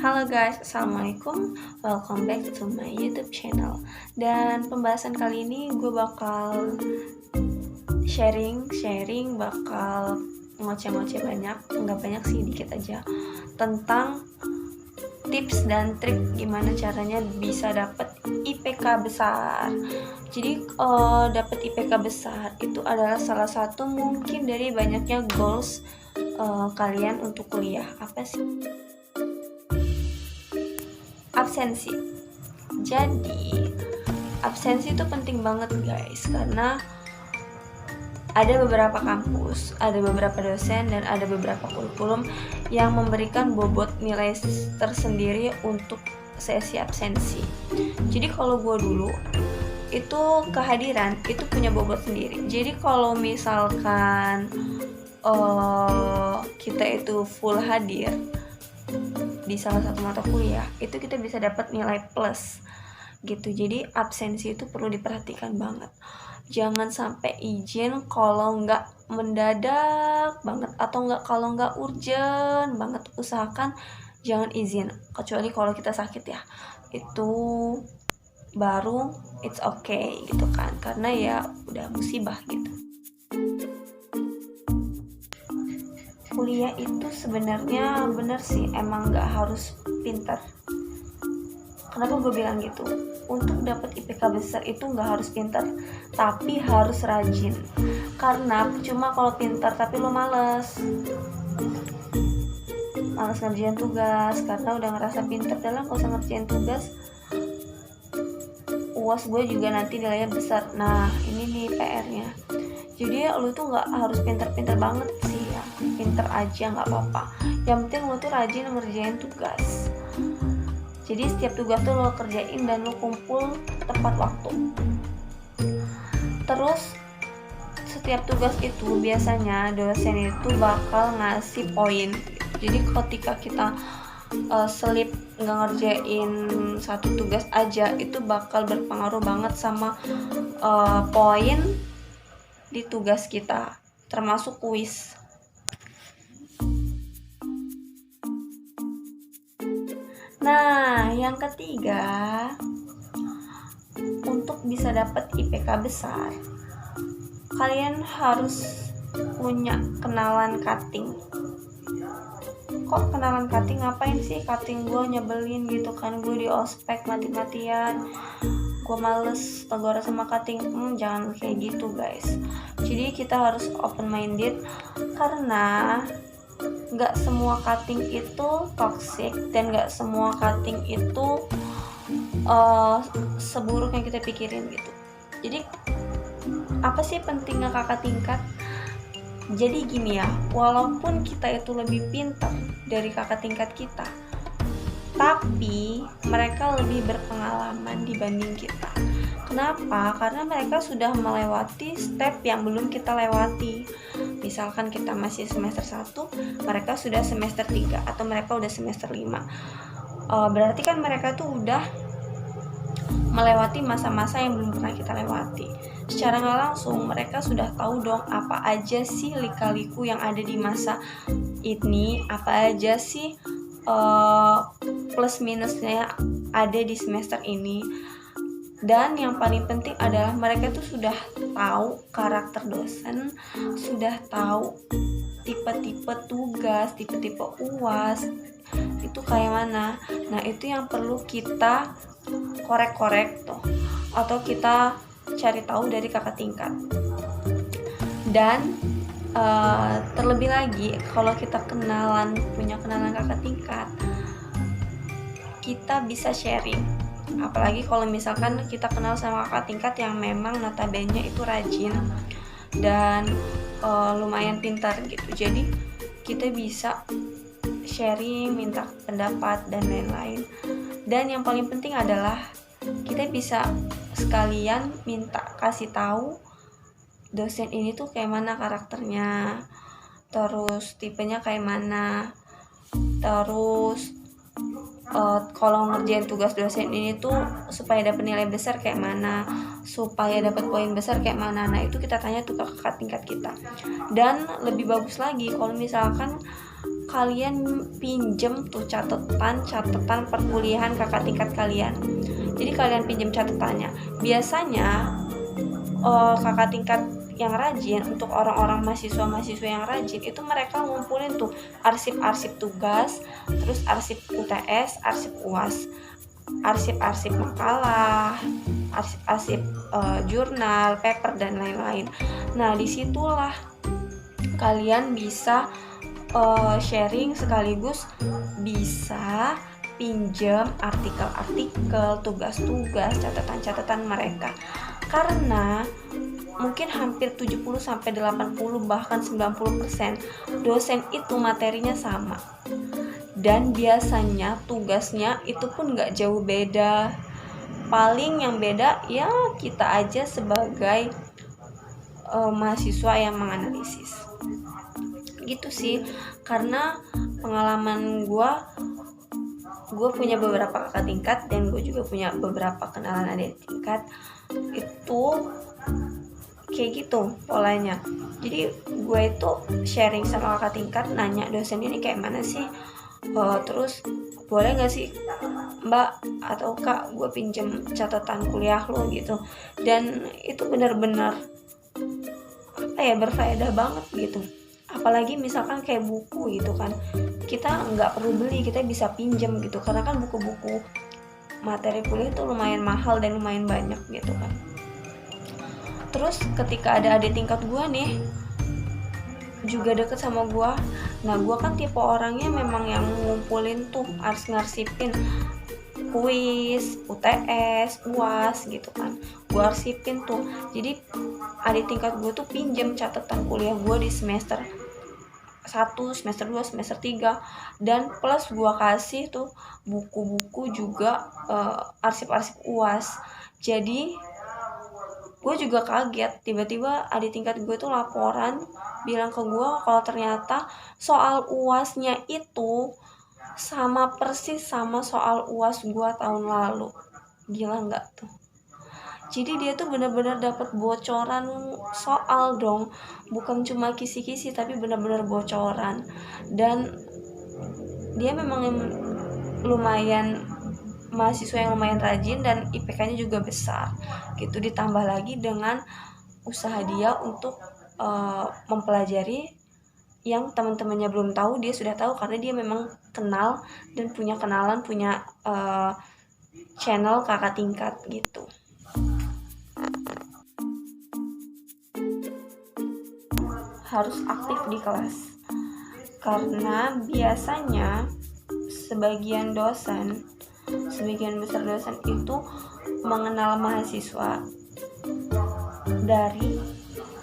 Halo guys, assalamualaikum. Welcome back to my YouTube channel. Dan pembahasan kali ini gue bakal sharing, bakal ngoceh-ngoceh banyak, nggak banyak sih, dikit aja, tentang tips dan trik gimana caranya bisa dapet IPK besar. Jadi dapet IPK besar itu adalah salah satu mungkin dari banyaknya goals kalian untuk kuliah. Apa sih? Absensi. Jadi absensi itu penting banget guys, karena ada beberapa kampus, ada beberapa dosen, dan ada beberapa kurikulum yang memberikan bobot nilai tersendiri untuk sesi absensi. Jadi kalau gue dulu itu kehadiran itu punya bobot sendiri. Jadi kalau misalkan kita itu full hadir di salah satu mata kuliah, itu kita bisa dapat nilai plus gitu. Jadi absensi itu perlu diperhatikan banget. Jangan sampai izin kalau nggak mendadak banget, atau kalau nggak urgent banget. Usahakan jangan izin, kecuali kalau kita sakit ya, itu baru it's okay gitu kan, karena ya udah musibah gitu. Kuliah itu sebenarnya bener sih, emang nggak harus pintar. Kenapa gue bilang gitu? Untuk dapat IPK besar itu nggak harus pintar, tapi harus rajin. Karena cuma kalau pintar tapi lo males ngerjain tugas, karena udah ngerasa pintar dalam gak usah ngerjain tugas, UAS gue juga nanti nilainya besar. Nah ini nih PR-nya. Jadi lo tuh nggak harus pintar-pintar banget sih ya, pintar aja nggak apa-apa. Yang penting lo tuh rajin ngerjain tugas. Jadi setiap tugas tuh lo kerjain dan lo kumpul tepat waktu. Terus setiap tugas itu biasanya dosen itu bakal ngasih poin. Jadi ketika kita selip nggak ngerjain satu tugas aja, itu bakal berpengaruh banget sama poin di tugas kita, termasuk kuis. Nah, yang ketiga, untuk bisa dapat IPK besar, kalian harus punya kenalan cutting. Kok kenalan cutting? Ngapain sih cutting? Gue nyebelin gitu kan, gue di ospek mati-matian, gue males tegur sama cutting. Jangan kayak gitu guys. Jadi kita harus open minded, karena gak semua cutting itu toxic, dan gak semua cutting itu seburuk yang kita pikirin gitu. Jadi apa sih pentingnya kakak tingkat? Jadi gini ya, walaupun kita itu lebih pintar dari kakak tingkat kita, tapi mereka lebih berpengalaman dibanding kita. Kenapa? Karena mereka sudah melewati step yang belum kita lewati. Misalkan kita masih semester 1, mereka sudah semester 3, atau mereka udah semester 5. Berarti kan mereka tuh udah melewati masa-masa yang belum pernah kita lewati. Secara nggak langsung mereka sudah tahu dong apa aja sih lika-liku yang ada di masa ini, apa aja sih plus minusnya ada di semester ini. Dan yang paling penting adalah mereka tuh sudah tahu karakter dosen, sudah tahu tipe-tipe tugas, tipe-tipe UAS itu kayak mana. Nah itu yang perlu kita korek-korek tuh, atau kita cari tahu dari kakak tingkat. Dan terlebih lagi kalau kita punya kenalan kakak tingkat, kita bisa sharing. Apalagi kalau misalkan kita kenal sama kakak tingkat yang memang notabene itu rajin dan lumayan pintar gitu. Jadi kita bisa sharing, minta pendapat dan lain-lain. Dan yang paling penting adalah kita bisa sekalian minta kasih tahu dosen ini tuh kayak mana karakternya, terus tipenya kayak mana, terus kalau ngerjain tugas dosen ini tuh supaya dapat nilai besar kayak mana, supaya dapat poin besar kayak mana. Nah itu kita tanya tuh ke kakak tingkat kita. Dan lebih bagus lagi kalau misalkan kalian pinjem tuh catatan perkuliahan kakak tingkat kalian. Jadi kalian pinjem catatannya. Biasanya kakak tingkat yang rajin, untuk orang-orang mahasiswa yang rajin itu mereka ngumpulin tuh arsip-arsip tugas, terus arsip UTS, arsip UAS, arsip-arsip makalah, arsip-arsip jurnal, paper dan lain-lain. Nah, disitulah kalian bisa sharing sekaligus bisa pinjam artikel-artikel, tugas-tugas, catatan-catatan mereka. Karena mungkin hampir 70-80 bahkan 90% dosen itu materinya sama. Dan biasanya tugasnya itu pun gak jauh beda. Paling yang beda ya kita aja sebagai mahasiswa yang menganalisis. Gitu sih, karena pengalaman gue punya beberapa kakak tingkat dan gue juga punya beberapa kenalan adik tingkat, itu kayak gitu polanya. Jadi gue itu sharing sama kakak tingkat, nanya dosen ini kayak mana sih, terus boleh gak sih mbak atau kak gue pinjem catatan kuliah lo gitu. Dan itu benar-benar berfaedah banget gitu. Apalagi misalkan kayak buku gitu kan, kita nggak perlu beli, kita bisa pinjam gitu, karena kan buku-buku materi kuliah itu lumayan mahal dan lumayan banyak gitu kan. Terus ketika ada adik tingkat gue nih juga deket sama gue, nah gue kan tipe orangnya memang yang ngumpulin tuh, harus ngarsipin kuis, UTS, UAS gitu kan, gue arsipin tuh. Jadi adik tingkat gue tuh pinjem catatan kuliah gue di semester 1, semester 2, semester 3, dan plus gue kasih tuh buku-buku juga arsip-arsip UAS. Jadi gue juga kaget, tiba-tiba adik tingkat gue tuh laporan bilang ke gue kalau ternyata soal UASnya itu sama persis sama soal UAS gue tahun lalu. Gila nggak tuh? Jadi dia tuh benar-benar dapat bocoran soal dong, bukan cuma kisi-kisi tapi benar-benar bocoran. Dan dia memang lumayan mahasiswa yang lumayan rajin dan IPK-nya juga besar gitu, ditambah lagi dengan usaha dia untuk mempelajari yang teman-temannya belum tahu, dia sudah tahu karena dia memang kenal dan punya kenalan, punya channel kakak tingkat gitu. Harus aktif di kelas, karena biasanya sebagian besar dosen itu mengenal mahasiswa dari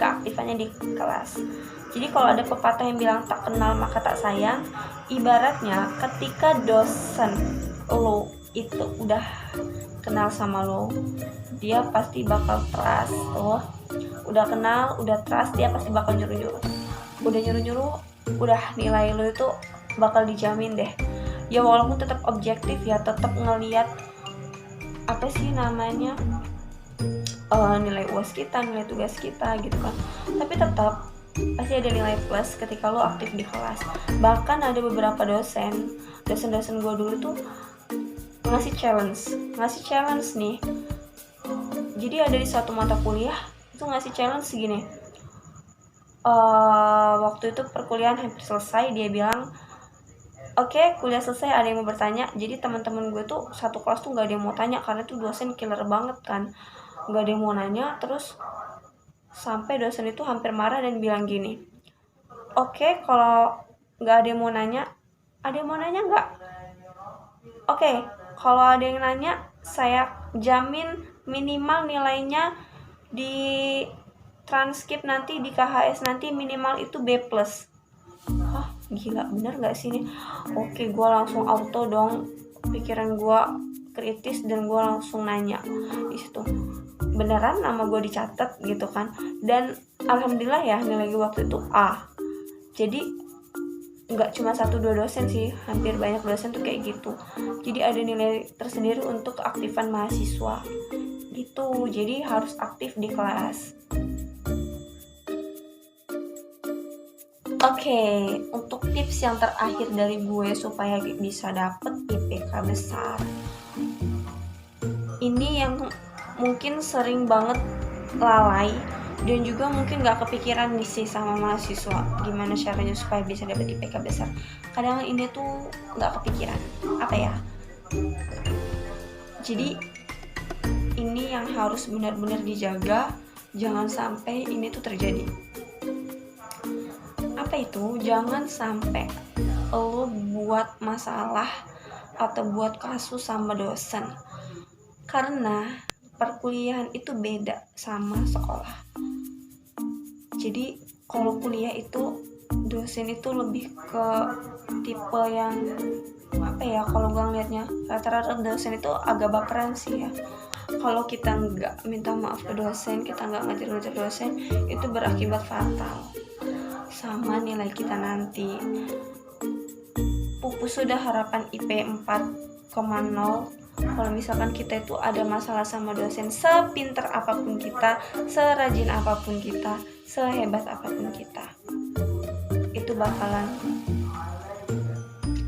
keaktifannya di kelas. Jadi kalau ada pepatah yang bilang tak kenal maka tak sayang, ibaratnya ketika dosen lo itu udah kenal sama lo, dia pasti bakal trust lo. Udah kenal, udah trust, dia pasti bakal nyuruh-nyuruh. Udah nilai lo itu bakal dijamin deh. Ya walaupun tetap objektif ya, tetap ngelihat apa sih namanya nilai UAS kita, nilai tugas kita gitu kan. Tapi tetap pasti ada nilai plus ketika lo aktif di kelas. Bahkan ada beberapa dosen gue dulu tuh ngasih challenge nih. Jadi ada di suatu mata kuliah itu ngasih challenge segini. Waktu itu perkuliahan hampir selesai, dia bilang oke, kuliah selesai, ada yang mau bertanya. Jadi teman-teman gue tuh satu kelas tuh gak ada yang mau tanya, karena tuh dosen killer banget kan, gak ada yang mau nanya. Terus sampai dosen itu hampir marah dan bilang gini, oke, kalau gak ada yang mau nanya, ada yang mau nanya gak? Oke, kalau ada yang nanya, saya jamin minimal nilainya di transkrip nanti, di KHS nanti minimal itu B+. Hah, gila bener gak sih ini? Oke, gue langsung auto dong, pikiran gue kritis dan gue langsung nanya di situ. Beneran nama gue dicatat gitu kan. Dan alhamdulillah ya nilai gue waktu itu A. Jadi nggak cuma 1-2 dosen sih, hampir banyak dosen tuh kayak gitu. Jadi ada nilai tersendiri untuk keaktifan mahasiswa gitu. Jadi harus aktif di kelas. Oke, Oke, untuk tips yang terakhir dari gue supaya bisa dapet IPK besar, ini yang mungkin sering banget lalai dan juga mungkin gak kepikiran nih sih sama mahasiswa gimana caranya supaya bisa dapet IPK besar. Kadang ini tuh gak kepikiran, apa ya, jadi ini yang harus benar-benar dijaga, jangan sampai ini tuh terjadi. Apa itu? Jangan sampai lo buat masalah atau buat kasus sama dosen, karena perkuliahan itu beda sama sekolah. Jadi kalau kuliah itu dosen itu lebih ke tipe yang apa ya, kalau gue ngeliatnya rata-rata dosen itu agak baperan sih ya. Kalau kita nggak minta maaf ke dosen, kita nggak ngajar-ngajar dosen, itu berakibat fatal sama nilai kita nanti. Pupus sudah harapan IP 4,0. Kalau misalkan kita itu ada masalah sama dosen, sepinter apapun kita, serajin apapun kita, sehebat apapun kita, itu bakalan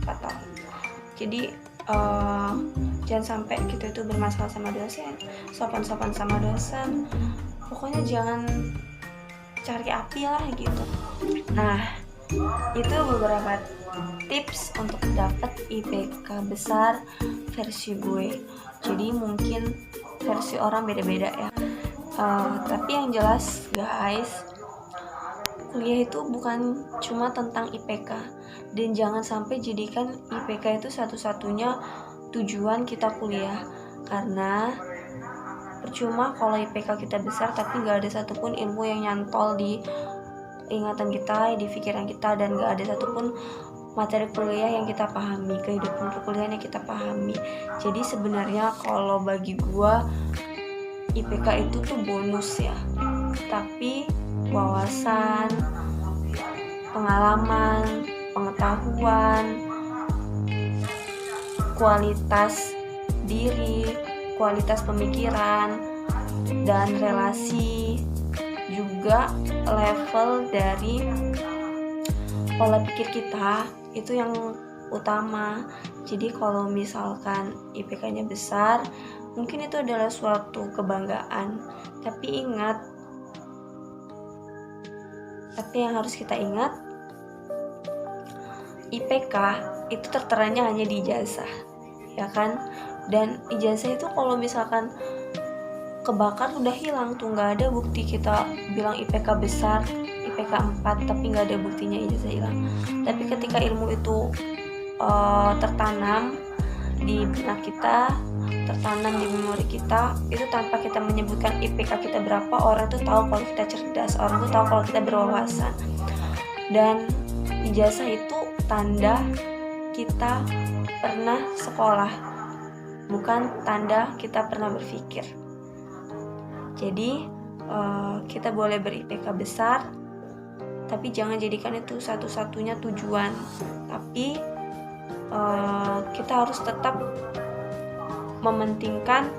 fatal. Jadi jangan sampai kita itu bermasalah sama dosen, sopan-sopan sama dosen, pokoknya jangan cari api lah gitu. Nah, itu beberapa tips untuk dapat IPK besar versi gue. Jadi mungkin versi orang beda-beda ya. Tapi yang jelas guys, kuliah itu bukan cuma tentang IPK, dan jangan sampai jadikan IPK itu satu-satunya tujuan kita kuliah, karena percuma kalau IPK kita besar tapi gak ada satupun ilmu yang nyantol di ingatan kita, di pikiran kita, dan gak ada satupun materi kuliah yang kita pahami, kehidupan perkuliahan yang kita pahami. Jadi sebenarnya kalau bagi gua IPK itu tuh bonus ya, tapi wawasan, pengalaman, pengetahuan, kualitas diri, kualitas pemikiran, dan relasi, juga level dari pola pikir kita, itu yang utama. Jadi kalau misalkan IPK-nya besar, mungkin itu adalah suatu kebanggaan, tapi yang harus kita ingat, IPK itu terteranya hanya di ijazah, ya kan? Dan ijazah itu kalau misalkan kebakar udah hilang tuh, nggak ada bukti kita bilang IPK besar, IPK 4 tapi nggak ada buktinya ijazah hilang. Tapi ketika ilmu itu tertanam di benak kita, tertanam di memori kita, itu tanpa kita menyebutkan IPK kita berapa, orang tuh tahu kalau kita cerdas, orang tuh tahu kalau kita berwawasan. Dan ijazah itu tanda kita pernah sekolah, bukan tanda kita pernah berpikir. Jadi kita boleh ber-IPK besar, tapi jangan jadikan itu satu-satunya tujuan. Tapi kita harus tetap mementingkan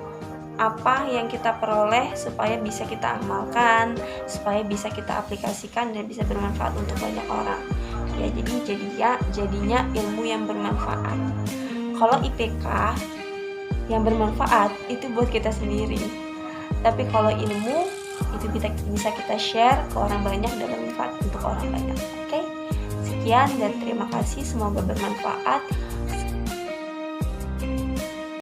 apa yang kita peroleh supaya bisa kita amalkan, supaya bisa kita aplikasikan dan bisa bermanfaat untuk banyak orang. Ya, jadinya ilmu yang bermanfaat. Kalau IPK yang bermanfaat itu buat kita sendiri. Tapi kalau ilmu itu bisa kita share ke orang banyak dan bermanfaat untuk orang banyak. Oke? Sekian dan terima kasih, semoga bermanfaat.